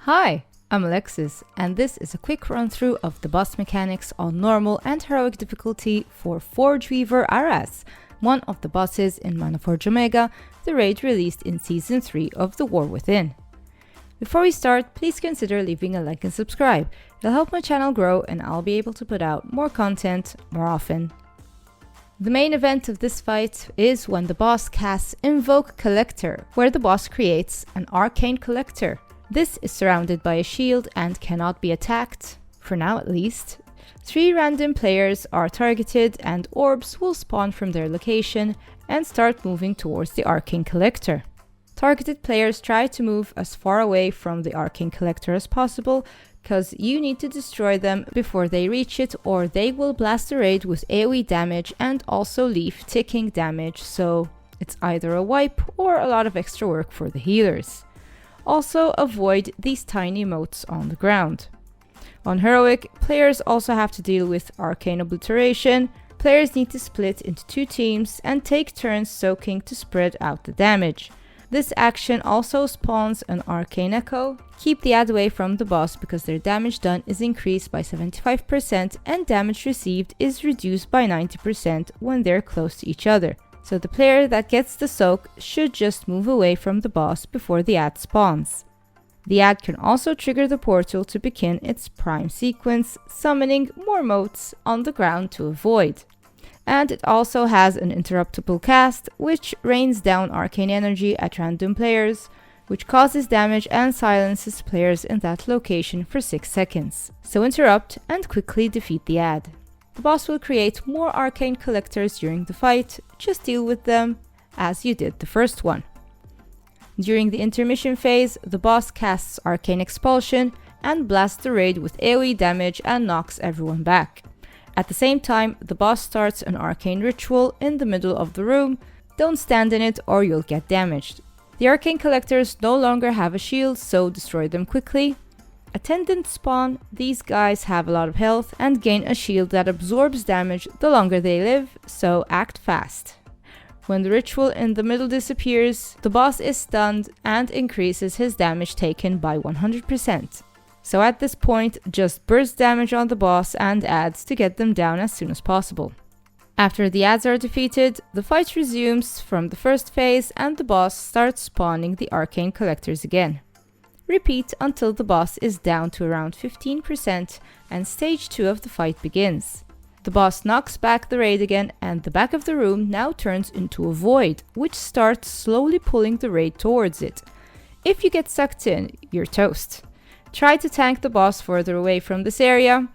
Hi, I'm Alexis, and this is a quick run-through of the boss mechanics on normal and heroic difficulty for Forgeweaver Araz, one of the bosses in Manaforge Omega, the raid released in Season 3 of The War Within. Before we start, please consider leaving a like and subscribe. It'll help my channel grow and I'll be able to put out more content more often. The main event of this fight is when the boss casts Invoke Collector, where the boss creates an arcane collector. This is surrounded by a shield and cannot be attacked, for now at least. 3 random players are targeted and orbs will spawn from their location and start moving towards the arcane collector. Targeted players try to move as far away from the arcane collector as possible, because you need to destroy them before they reach it, or they will blast the raid with AoE damage and also leave ticking damage, so it's either a wipe or a lot of extra work for the healers. Also avoid these tiny motes on the ground. On heroic, players also have to deal with arcane obliteration. Players need to split into 2 teams and take turns soaking to spread out the damage. This action also spawns an arcane echo. Keep the ad away from the boss because their damage done is increased by 75% and damage received is reduced by 90% when they're close to each other. So the player that gets the soak should just move away from the boss before the ad spawns. The ad can also trigger the portal to begin its prime sequence, summoning more motes on the ground to avoid. And it also has an interruptible cast, which rains down arcane energy at random players, which causes damage and silences players in that location for 6 seconds. So interrupt and quickly defeat the ad. The boss will create more arcane collectors during the fight, just deal with them as you did the first one. During the intermission phase, the boss casts Arcane Expulsion and blasts the raid with AoE damage and knocks everyone back. At the same time, the boss starts an arcane ritual in the middle of the room. Don't stand in it or you'll get damaged. The arcane collectors no longer have a shield, so destroy them quickly. Attendants spawn. These guys have a lot of health and gain a shield that absorbs damage the longer they live, so act fast. When the ritual in the middle disappears, the boss is stunned and increases his damage taken by 100%. So at this point, just burst damage on the boss and ads to get them down as soon as possible. After the ads are defeated, the fight resumes from the first phase and the boss starts spawning the arcane collectors again. Repeat until the boss is down to around 15% and stage 2 of the fight begins. The boss knocks back the raid again and the back of the room now turns into a void, which starts slowly pulling the raid towards it. If you get sucked in, you're toast. Try to tank the boss further away from this area.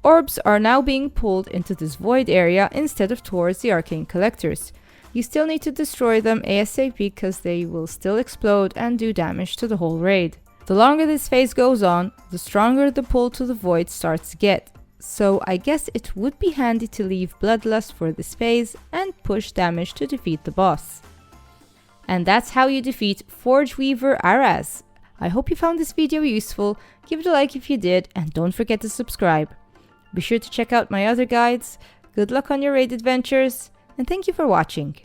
Orbs are now being pulled into this void area instead of towards the arcane collectors. You still need to destroy them ASAP because they will still explode and do damage to the whole raid. The longer this phase goes on, the stronger the pull to the void starts to get, so I guess it would be handy to leave Bloodlust for this phase and push damage to defeat the boss. And that's how you defeat Forgeweaver Araz. I hope you found this video useful, give it a like if you did, and don't forget to subscribe. Be sure to check out my other guides. Good luck on your raid adventures, and thank you for watching.